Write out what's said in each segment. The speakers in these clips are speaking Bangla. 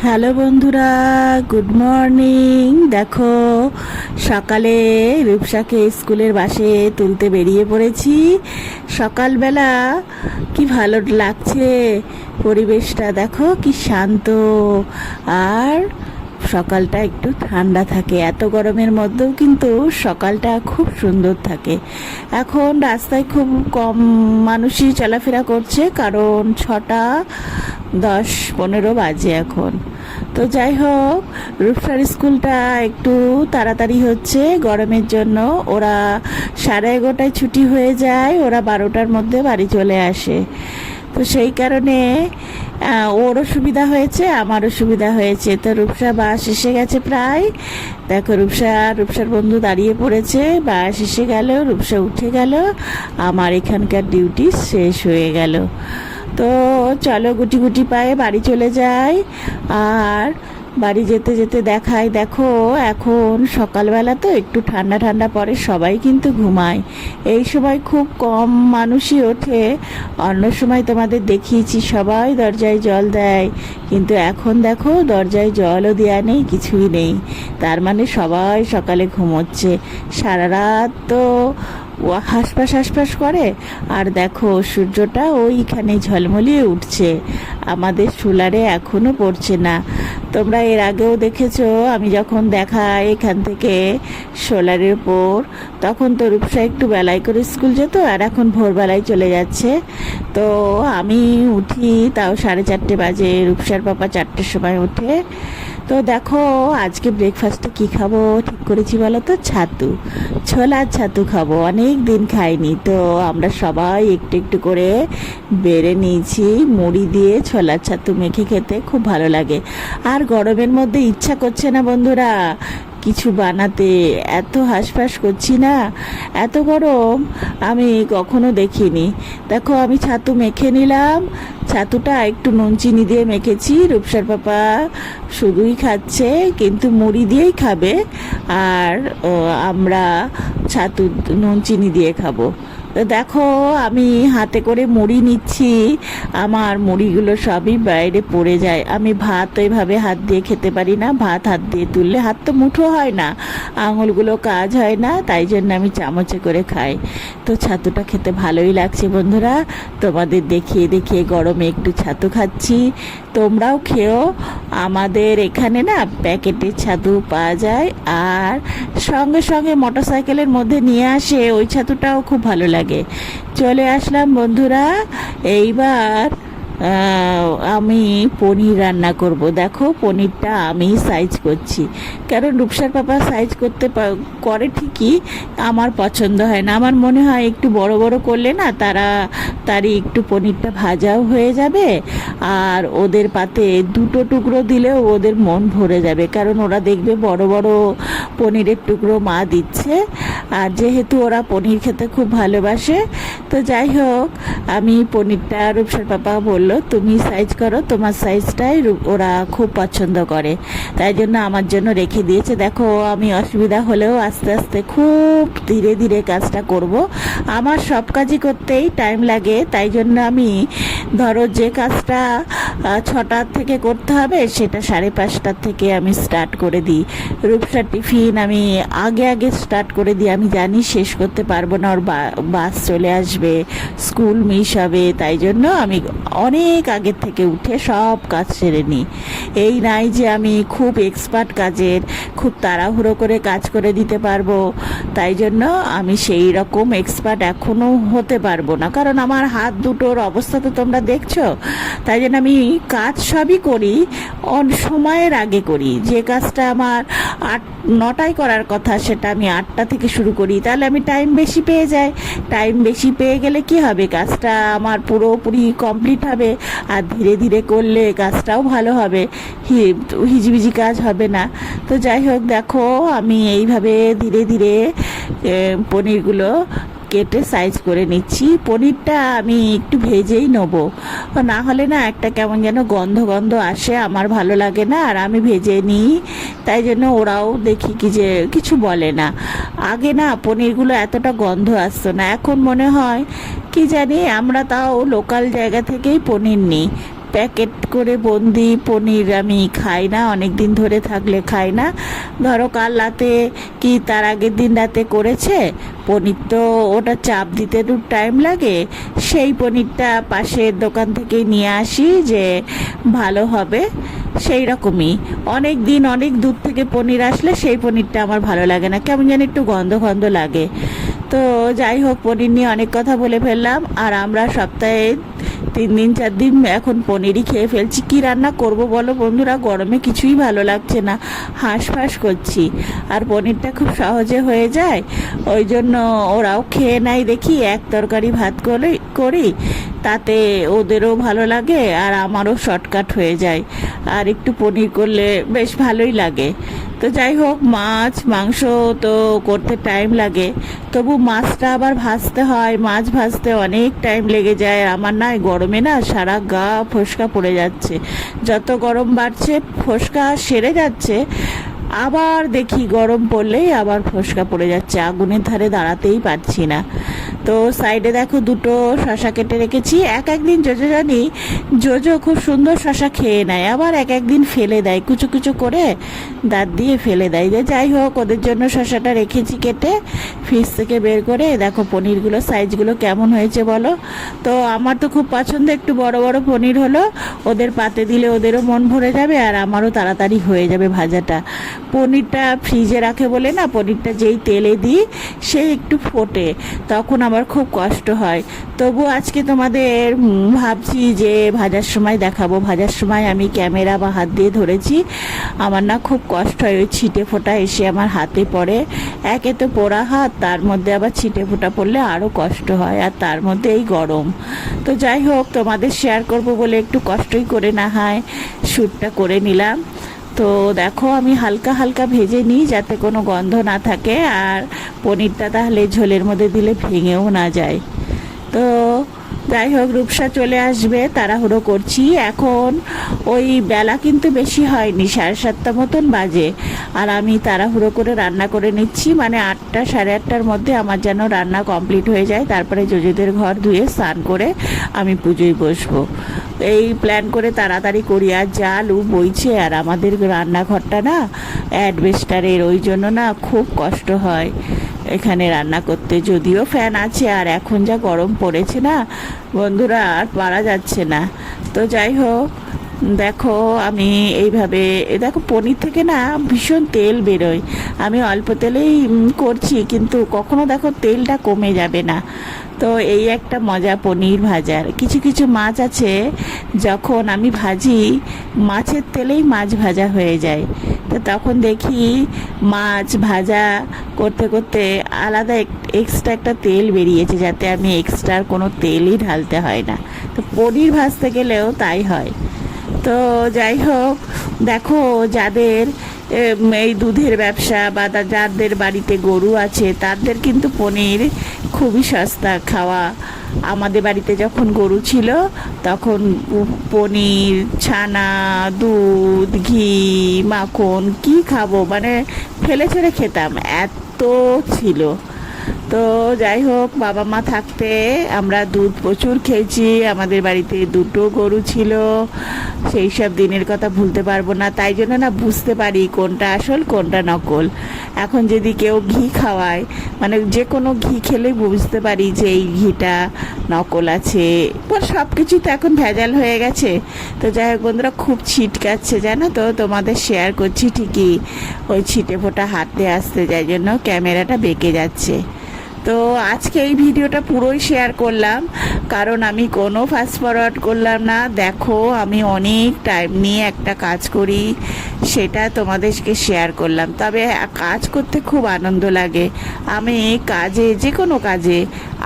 হ্যালো বন্ধুরা, গুড মর্নিং। দেখো, সকালে রূপসাকে স্কুলের বাসে তুলতে বেরিয়ে পড়েছি। সকালবেলা কি ভালো লাগছে, পরিবেশটা দেখো কি শান্ত, আর সকালটা একটু ঠান্ডা থাকে। এত গরমের মধ্যেও কিন্তু সকালটা খুব সুন্দর থাকে। এখন রাস্তায় খুব কম মানুষই চলাফেরা করছে, কারণ 6:10-15 বাজে এখন। তো যাই হোক, রূপসার স্কুলটা একটু তাড়াতাড়ি হচ্ছে গরমের জন্য। ওরা 11:30টায় ছুটি হয়ে যায়, ওরা 12টার মধ্যে বাড়ি চলে আসে। তো সেই কারণে ওরও সুবিধা হয়েছে, আমারও সুবিধা হয়েছে। তো রূপসা বাস এসে গেছে প্রায়। দেখো, রূপসার বন্ধু দাঁড়িয়ে পড়েছে। বাস এসে গেল, রূপসা উঠে গেল, আমার এখানকার ডিউটি শেষ হয়ে গেল। তো চলো গুটি গুটি পায়ে বাড়ি চলে যাই। আর বাড়ি যেতে যেতে দেখাই, দেখো এখন সকালবেলা তো একটু ঠান্ডা ঠান্ডা পড়ে, সবাই কিন্তু ঘুমায়। এই সময় খুব কম মানুষই ওঠে। অন্য সময় তোমাদের দেখিয়েছি সবাই দরজায় জল দেয়, কিন্তু এখন দেখো দরজায় জলও দেওয়া নেই, কিছুই নেই। তার মানে সবাই সকালে ঘুমোচ্ছে। সারা রাত তো ও হাঁসফাঁস হাঁসফাঁস করে, আর দেখো সূর্যটা ওইখানে ঝলমলিয়ে উঠছে, আমাদের সোলারে এখনো পড়ছে না। তোমরা এর আগেও দেখেছো, আমি যখন দেখাই এখান থেকে সোলারের উপর, তখন তো রূপসা একটু বেলায় করে স্কুল যেত, আর এখন ভোরবেলায় চলে যাচ্ছে। তো আমি উঠি তাও 4:30 বাজে, রূপসার পাপা 4টের সময় ওঠে। তো দেখো আজকে ব্রেকফাস্টে কি খাবো ঠিক করেছি বলো তো? ছোলার ছাতু খাবো, অনেক দিন খাইনি। তো আমরা সবাই একটু একটু করে বেড়ে নিয়েছি। মুড়ি দিয়ে ছোলার ছাতু মেখে খেতে খুব ভালো লাগে। আর গরমের মধ্যে ইচ্ছা করছে না বন্ধুরা কিছু বানাতে, এত হাঁসফাঁস করছি না, এত গরম আমি কখনো দেখিনি। দেখো আমি ছাতু মেখে নিলাম, ছাতুটা একটু নুন চিনি দিয়ে মেখেছি। রূপসার পাপা শুধুই খাচ্ছে, কিন্তু মুড়ি দিয়েই খাবে, আর আমরা ছাতু নুন চিনি দিয়ে খাবো। তো দেখো আমি হাতে করে মুড়ি নিচ্ছি, আমার মুড়িগুলো সবই বাইরে পড়ে যায়। আমি ভাত ওইভাবে হাত দিয়ে খেতে পারি না, ভাত হাত দিয়ে তুললে হাত তো মুঠো হয় না, আঙুলগুলো কাজ হয় না, তাই জন্য আমি চামচে করে খাই। তো ছাতুটা খেতে ভালোই লাগছে বন্ধুরা, তোমাদের দেখিয়ে দেখিয়ে গরমে একটু ছাতু খাচ্ছি। তোমরাও খেও, আমাদের এখানে না প্যাকেটের ছাতু পাওয়া যায়, আর সঙ্গে সঙ্গে মোটরসাইকেলের মধ্যে নিয়ে আসে, ওই ছাতুটাও খুব ভালো লাগে। চলে আসলাম বন্ধুরা, এইবার আমি পনির রান্না করব। দেখো পনিরটা আমি সাইজ করছি, কারণ রূপসার পাপা সাইজ করে ঠিকই, আমার পছন্দ হয় না। আমার মনে হয় একটু বড় বড় করলে না তারই একটু পনিরটা ভাজাও হয়ে যাবে, আর ওদের পাতে দুটো টুকরো দিলেও ওদের মন ভরে যাবে, কারণ ওরা দেখবে বড় বড় পনিরের টুকরো মা দিচ্ছে। আর যেহেতু ওরা পনির খেতে খুব ভালোবাসে, তো যাই হোক আমি পনিরটা, রূপসার পাপা বললো তুমি সাইজ করো, তোমার সাইজটাই ওরা খুব পছন্দ করে, তাই জন্য আমার জন্য রেখে দিয়েছে। দেখো আমি অসুবিধা হলেও আস্তে আস্তে খুব ধীরে ধীরে কাজটা করব। আমার সব কাজই করতেই টাইম লাগে, তাই জন্য আমি ধরো যে কাজটা 6টার থেকে করতে হবে, সেটা 5:30টার থেকে আমি স্টার্ট করে দিই। রূপসার টিফিন আমি আগে আগে স্টার্ট করে দিই, আমি জানি শেষ করতে পারবো না, ওর বাস চলে আসবে, স্কুল মিস হবে, তাই জন্য আমি অনেক আগের থেকে উঠে সব কাজ সেরে নিই। এই নাই যে আমি খুব এক্সপার্ট কাজের, খুব তাড়াহুড়ো করে কাজ করে দিতে পারবো, তাই জন্য আমি সেই রকম এক্সপার্ট এখনও হতে পারবো না, কারণ আমার হাত দুটোর অবস্থা তো তোমরা দেখছো। তাই জন্য আমি কাজ সবই করি সময়ের আগে করি। যে কাজটা আমার 9টায় করার কথা, সেটা আমি 8টা থেকে শুরু করি, তাহলে আমি টাইম বেশি পেয়ে যাই। টাইম বেশি পেয়ে গেলে কি হবে, কাজটা আমার পুরোপুরি কমপ্লিট হবে, আর ধীরে ধীরে করলে কাজটাও ভালো হবে, হিজিবিজি কাজ হবে না। তো যাই হোক দেখো আমি এইভাবে ধীরে ধীরে পনিরগুলো কেটে সাইজ করে নিচ্ছি। পনিরটা আমি একটু ভেজেই নেবো, না হলে না একটা কেমন যেন গন্ধ গন্ধ আসে, আমার ভালো লাগে না, আর আমি ভেজে নিই, তাই জন্য ওরাও দেখি কি যে কিছু বলে না। আগে না পনিরগুলো এতটা গন্ধ আসতো না, এখন মনে হয় কি জানি আমরা তাও লোকাল জায়গা থেকেই পনির নিই, প্যাকেট করে বন্দি পনির আমি খাই না, অনেক দিন ধরে থাকলে খাই না। ধরো কাল রাতে কি তার আগের দিন রাতে করেছে পনির, তো ওটা চাপ দিতে একটু টাইম লাগে, সেই পনিরটা পাশের দোকান থেকে নিয়ে আসি যে ভালো হবে। সেই রকমই অনেক দিন অনেক দূর থেকে পনির আসলে সেই পনিরটা আমার ভালো লাগে না, কেমন যেন একটু গন্ধ গন্ধ লাগে। তো যাই হোক, পনির নিয়ে অনেক কথা বলে ফেললাম। আর আমরা সপ্তাহে 3 দিন 4 দিন এখন পনিরই খেয়ে ফেলছি। কি রান্না করব বলো বন্ধুরা, গরমে কিছুই ভালো লাগছে না, হাঁসফাঁস করছি। আর পনিরটা খুব সহজে হয়ে যায়, ওই জন্য ওরাও খেয়ে নেয় দেখি। এক তরকারি ভাত করি, তাতে ওদেরও ভালো লাগে আর আমারও শর্টকাট হয়ে যায়। আর একটু পনির করলে বেশ ভালোই লাগে। তো যাই হোক, মাছ মাংস তো করতে টাইম লাগে, তবু মাছটা আবার ভাজতে হয়, মাছ ভাজতে অনেক টাইম লেগে যায়। আমার না গরমে না সারা গা ফোসকা পড়ে যাচ্ছে, যত গরম বাড়ছে ফোসকা সেরে যাচ্ছে, আবার দেখি গরম পড়লেই আবার ফোসকা পড়ে যাচ্ছে, আগুনের ধারে দাঁড়াতেই পারছি না। তো সাইডে দেখো দুটো শশা কেটে রেখেছি। একদিন জোজো জানি, জোজো খুব সুন্দর শশা খেয়ে নেয়, আবার একদিন ফেলে দেয়, কুচো কুচো করে দাঁত দিয়ে ফেলে দেয়। যে যাই হোক, ওদের জন্য শশাটা রেখেছি কেটে, ফ্রিজ থেকে বের করে। দেখো পনিরগুলো সাইজগুলো কেমন হয়েছে বলো। তো আমার তো খুব পছন্দ, একটু বড় বড় পনির হলো, ওদের পাতে দিলে ওদেরও মন ভরে যাবে আর আমারও তাড়াতাড়ি হয়ে যাবে ভাজাটা। পনিরটা ফ্রিজে রাখে বলে না, পনিরটা যেই তেলে দিই সেই একটু ফোটে, তখন আমার খুব কষ্ট হয়। তবু আজকে তোমাদের ভাবছি যে ভাজার সময় দেখাবো। ভাজার সময় আমি ক্যামেরা বা হাত দিয়ে ধরেছি, আমার না খুব কষ্ট হয়, ওই ছিটে ফোঁটা এসে আমার হাতে পড়ে। একে তো পোড়া হাত, তার মধ্যে আবার ছিটে ফোঁটা পড়লে আরও কষ্ট হয়, আর তার মধ্যে এই গরম। তো যাই হোক, তোমাদের শেয়ার করব বলে একটু কষ্টই করে না হয় শ্যুটটা করে নিলাম। তো দেখো, আমি হালকা হালকা ভেজে নিই যাতে কোনো গন্ধ না থাকে, আর পনিরটা তাহলে ঝোলের মধ্যে দিলে ভেঙেও না যায়। তো যাই হোক, রূপসা চলে আসবে, তাড়াহুড়ো করছি। এখন ওই বেলা কিন্তু বেশি হয়নি, 7:30 মতন বাজে, আর আমি তাড়াহুড়ো করে রান্না করে নিচ্ছি, মানে 8টা 8:30টার মধ্যে আমার যেন রান্না কমপ্লিট হয়ে যায়। তারপরে জোজোদের ঘর ধুয়ে স্নান করে আমি পুজোয় বসবো, এই প্ল্যান করে তাড়াতাড়ি করি। আর যা লু বইছে, আর আমাদের রান্নাঘরটা না অ্যাডবেস্টারের, ওই জন্য না খুব কষ্ট হয় এখানে রান্না করতে। যদিও ফ্যান আছে, আর এখন যা গরম পড়েছে না বন্ধুরা, আর পারা যাচ্ছে না। তো যাই হোক, দেখো আমি এইভাবে, দেখো পনির থেকে না ভীষণ তেল বেরোয়, আমি অল্প তেলেই করছি, কিন্তু কখনো দেখো তেলটা কমে যাবে না। তো এই একটা মজা পনির ভাজার। কিছু কিছু মাছ আছে, যখন আমি ভাজি মাছের তেলেই মাছ ভাজা হয়ে যায়, তো তখন দেখি মাছ ভাজা করতে করতে আলাদা এক্সট্রা একটা তেল বেরিয়েছে, যাতে আমি এক্সট্রা কোনো তেলই ঢালতে হয় না। তো পনির ভাজতে গেলেও তাই হয়। তো যাই হোক, দেখো যাদের এই দুধের ব্যবসা বা যাদের বাড়িতে গরু আছে, তাদের কিন্তু পনির খুবই সস্তা খাওয়া। আমাদের বাড়িতে যখন গরু ছিল তখন পনির, ছানা, দুধ, ঘি, মাখন কি খাবো, মানে ফেলে ছেড়ে খেতাম, এত ছিল। তো যাই হোক, বাবা মা থাকতে আমরা দুধ প্রচুর খেয়েছি, আমাদের বাড়িতে দুটো গরু ছিল, সেই সব দিনের কথা ভুলতে পারবো না। তাই জন্য না বুঝতে পারি কোনটা আসল কোনটা নকল। এখন যদি কেউ ঘি খাওয়ায়, মানে যে কোনো ঘি খেলেই বুঝতে পারি যে এই ঘিটা নকল আছে, সব কিছুই তো এখন ভেজাল হয়ে গেছে। তো যাই হোক বন্ধুরা, খুব ছিটকাচ্ছে জানো তো, তোমাদের শেয়ার করছি ঠিকই, ওই ছিটে ফোটা হাতে আসতে, যাই জন্য ক্যামেরাটা বেঁকে যাচ্ছে। তো আজকে এই ভিডিওটা পুরোই শেয়ার করলাম, কারণ আমি কোনো ফাস্ট ফরওয়ার্ড করলাম না। দেখো, আমি অনেক টাইম নিয়ে একটা কাজ করি, সেটা তোমাদেরকে শেয়ার করলাম। তবে কাজ করতে খুব আনন্দ লাগে, আমি কাজে, যে কোনো কাজে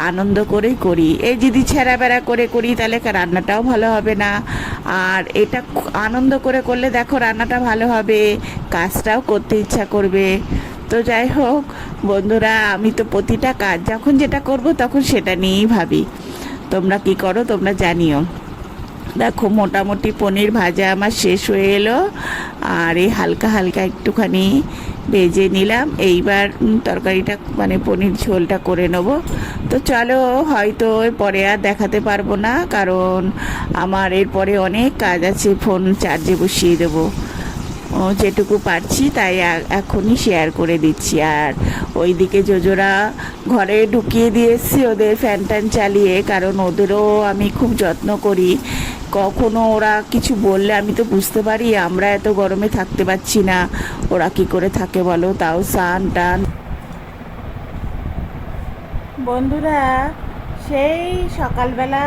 আনন্দ করেই করি। এই যদি ছেঁড়া বেড়া করে করি তাহলে রান্নাটাও ভালো হবে না, আর এটা আনন্দ করে করলে দেখো রান্নাটা ভালো হবে, কাজটাও করতে ইচ্ছা করবে। তো যাই হোক বন্ধুরা, আমি তো প্রতিটা কাজ যখন যেটা করব তখন সেটা নিয়েই ভাবি। তোমরা কি করো তোমরা জানিও। দেখো মোটামুটি পনির ভাজা আমার শেষ হয়ে এলো, আর এই হালকা হালকা একটুখানি ভেজে নিলাম। এইবার তরকারিটা মানে পনির ঝোলটা করে নেবো। তো চলো, হয়তো পরে আর দেখাতে পারবো না, কারণ আমার এরপরে অনেক কাজ আছে, ফোন চার্জে বসিয়ে দেবো। যেটুকু পারছি তাই এখনই শেয়ার করে দিচ্ছি। আর ওইদিকে জোজোরা ঘরে ঢুকিয়ে দিয়ে এসছি ওদের ফ্যান ট্যান চালিয়ে, কারণ ওদেরও আমি খুব যত্ন করি। কখনো ওরা কিছু বললে আমি তো বুঝতে পারি আমরা এত গরমে থাকতে পারছি না, ওরা কি করে থাকে বলো, তাও স্নান টান। বন্ধুরা, সেই সকালবেলা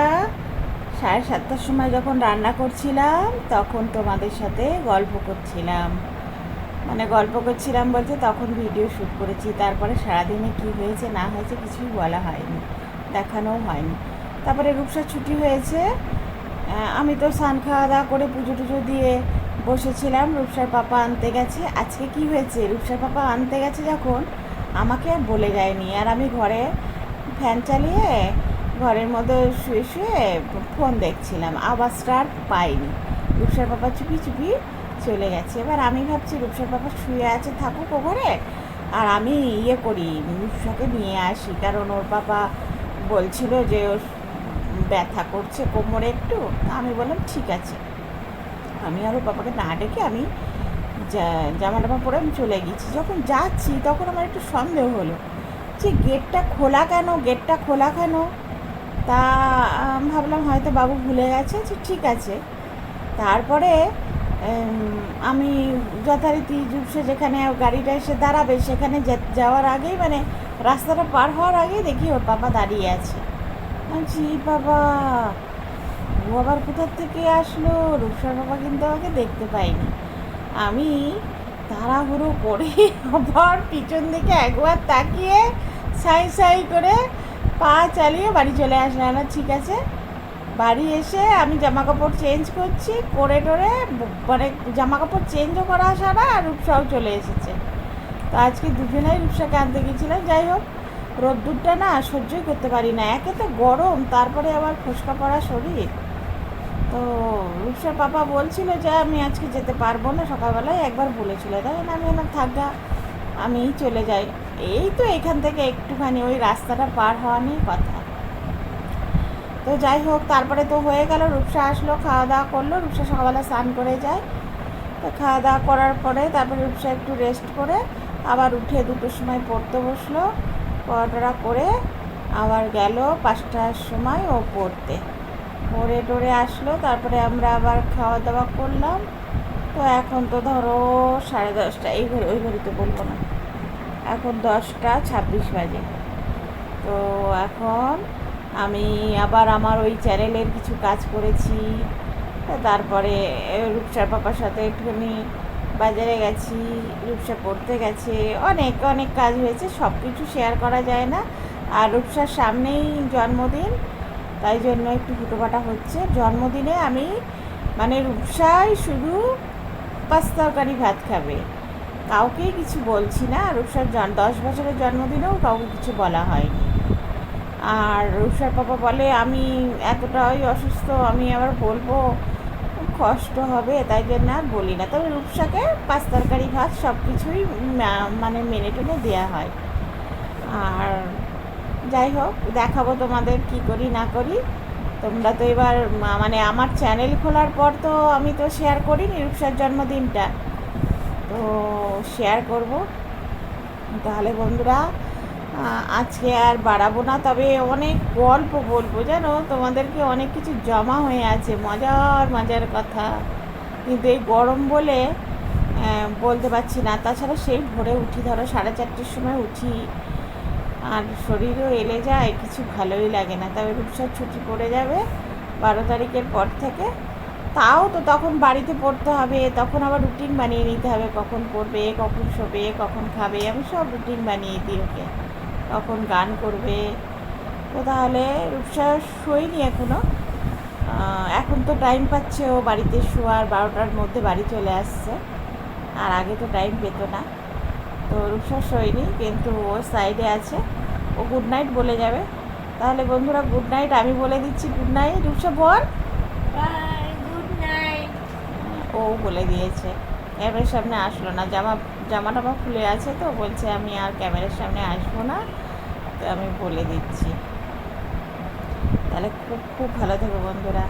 7:30টার সময় যখন রান্না করছিলাম তখন তোমাদের সাথে গল্প করছিলাম, মানে গল্প করছিলাম বলতে তখন ভিডিও শ্যুট করেছি। তারপরে সারাদিনে কি হয়েছে না হয়েছে কিছুই বলা হয়নি, দেখানোও হয়নি। তারপরে রূপসার ছুটি হয়েছে, আমি তো স্নান খাওয়া দাওয়া করে পুজো টুজো দিয়ে বসেছিলাম। রূপসার পাপা আনতে গেছে। আজকে কি হয়েছে, রূপসার পাপা আনতে গেছে যখন আমাকে আর বলে যায়নি, আর আমি ঘরে ফ্যান চালিয়ে ঘরের মধ্যে শুয়ে শুয়ে ফোন দেখছিলাম, আওয়াজটা আর পাইনি। রূপসার পাপা চুপি চুপি চলে গেছে। এবার আমি ভাবছি রূপসার পাপা শুয়ে আছে, থাকুক ও ঘরে, আর আমি ইয়ে করি, রূপসাকে নিয়ে আসি, কারণ ওর পাপা বলছিল যে ওর ব্যথা করছে কোমরে একটু। আমি বললাম ঠিক আছে। আমি আর ওর পাপাকে না ডেকে আমি জামা টামা পরে আমি চলে গেছি। যখন যাচ্ছি তখন আমার একটু সন্দেহ হলো যে গেটটা খোলা কেন, গেটটা খোলা কেন। তা ভাবলাম হয়তো বাবু ভুলে গেছে, যে ঠিক আছে। তারপরে আমি যথারীতি সে যেখানে গাড়িটা এসে দাঁড়াবে সেখানে যাওয়ার আগেই, মানে রাস্তাটা পার হওয়ার আগেই দেখি ওর বাবা দাঁড়িয়ে আছে। বলছি বাবা, ও আবার কোথার থেকে আসলো? রূপসার বাবা কিন্তু আমাকে দেখতে পাইনি। আমি তাড়াহুড়ো করে আবার পিছন দিকে একবার তাকিয়ে সাই সাই করে পা চালিয়ে বাড়ি চলে আসলাম। না ঠিক আছে, বাড়ি এসে আমি জামা কাপড় চেঞ্জ করছি, করে টোরে মানে জামা কাপড় চেঞ্জও করা সারা, আর রূপসাও চলে এসেছে। তো আজকে দুজনেই রূপসাকে আনতে গেছিলাম। যাই হোক, রোদ্দুরটা না সহ্যই করতে পারি না, একে তো গরম, তারপরে আবার ফোসকা পড়া শরীর। তো রূপসার পাপা বলছিল যে আমি আজকে যেতে পারবো না, সকালবেলায় একবার বলেছিল, তাই না আমি এলাম থাকা, আমি চলে যাই। এই তো এখান থেকে একটুখানি ওই রাস্তাটা পার হওয়া নিয়ে কথা। তো যাই হোক, তারপরে তো হয়ে গেল, রূপসা আসলো, খাওয়া দাওয়া করলো। রূপসা সকালবেলা স্নান করে যায়। তো খাওয়া দাওয়া করার পরে তারপরে রূপসা একটু রেস্ট করে আবার উঠে 2টোর সময় পড়তে বসলো। পড়াটা করে আবার গেল 5টার সময় ও পড়তে, পড়ে টরে আসলো। তারপরে আমরা আবার খাওয়া দাওয়া করলাম। তো এখন তো ধরো 10:30, এই ঘড়ি ওই ঘড়িতে বলবো না, এখন 10টা 26 বাজে। তো এখন আমি আবার আমার ওই চ্যানেলের কিছু কাজ করেছি। তারপরে রূপসার পাপার সাথে একটুখানি বাজারে গেছি, রূপসা পড়তে গেছে, অনেক অনেক কাজ হয়েছে, সব কিছু শেয়ার করা যায় না। আর রূপসার সামনেই জন্মদিন, তাই জন্য একটু হুটোপাটা হচ্ছে। জন্মদিনে আমি মানে রূপসাই শুধু 5 তরকারি ভাত খাবে, কাউকেই কিছু বলছি না। রূপসার 10 বছরের জন্মদিনেও কাউকে কিছু বলা হয়নি। আর রূপসার পাপা বলে আমি এতটাই অসুস্থ, আমি আবার বলবো কষ্ট হবে, তাই জন্য আর বলি না। তবে রূপসাকে 5 তরকারি ভাত সব কিছুই মানে মেনে টেনে দেওয়া হয়। আর যাই হোক, দেখাবো তোমাদের কি করি না করি। তোমরা তো এবার মানে আমার চ্যানেল খোলার পর তো আমি তো শেয়ার করিনি রূপসার জন্মদিনটা, তো শেয়ার করব। তাহলে বন্ধুরা, আজকে আর বাড়াবো না, তবে অনেক গল্প বলবো, জানো তোমাদেরকে অনেক কিছু জমা হয়ে আছে, মজার মজার কথা, কিন্তু এই গরম বলে বলতে পারছি না। তাছাড়া সেই ভোরে উঠি, ধরো 4:30টার সময় উঠি, আর শরীরও এলে যায়, কিছু ভালোই লাগে না। তবে রূপসার ছুটি পড়ে যাবে 12 তারিখের পর থেকে, তাও তো তখন বাড়িতে পড়তে হবে, তখন আবার রুটিন বানিয়ে নিতে হবে, কখন পড়বে, কখন শোবে, কখন খাবে, আমি সব রুটিন বানিয়ে দিই ওকে, কখন গান করবে। তো তাহলে রূপসা শোয়নি এখনও, এখন তো টাইম পাচ্ছে ও বাড়িতে শোয়ার, 12টার মধ্যে বাড়ি চলে আসছে, আর আগে তো টাইম পেত না। তো রূপসা শোয়নি, কিন্তু ও সাইডে আছে, ও গুড নাইট বলে যাবে। তাহলে বন্ধুরা গুড নাইট, আমি বলে দিচ্ছি গুড নাইট। রূপসা বল বাই। ও বলে দিয়েছে, ক্যামেরার সামনে আসলো না, জামাটা খুলে আছে, তো বলছে আমি আর ক্যামেরার সামনে আসবো না, তো আমি বলে দিচ্ছি। তাহলে খুব খুব ভালো থেকো বন্ধুরা।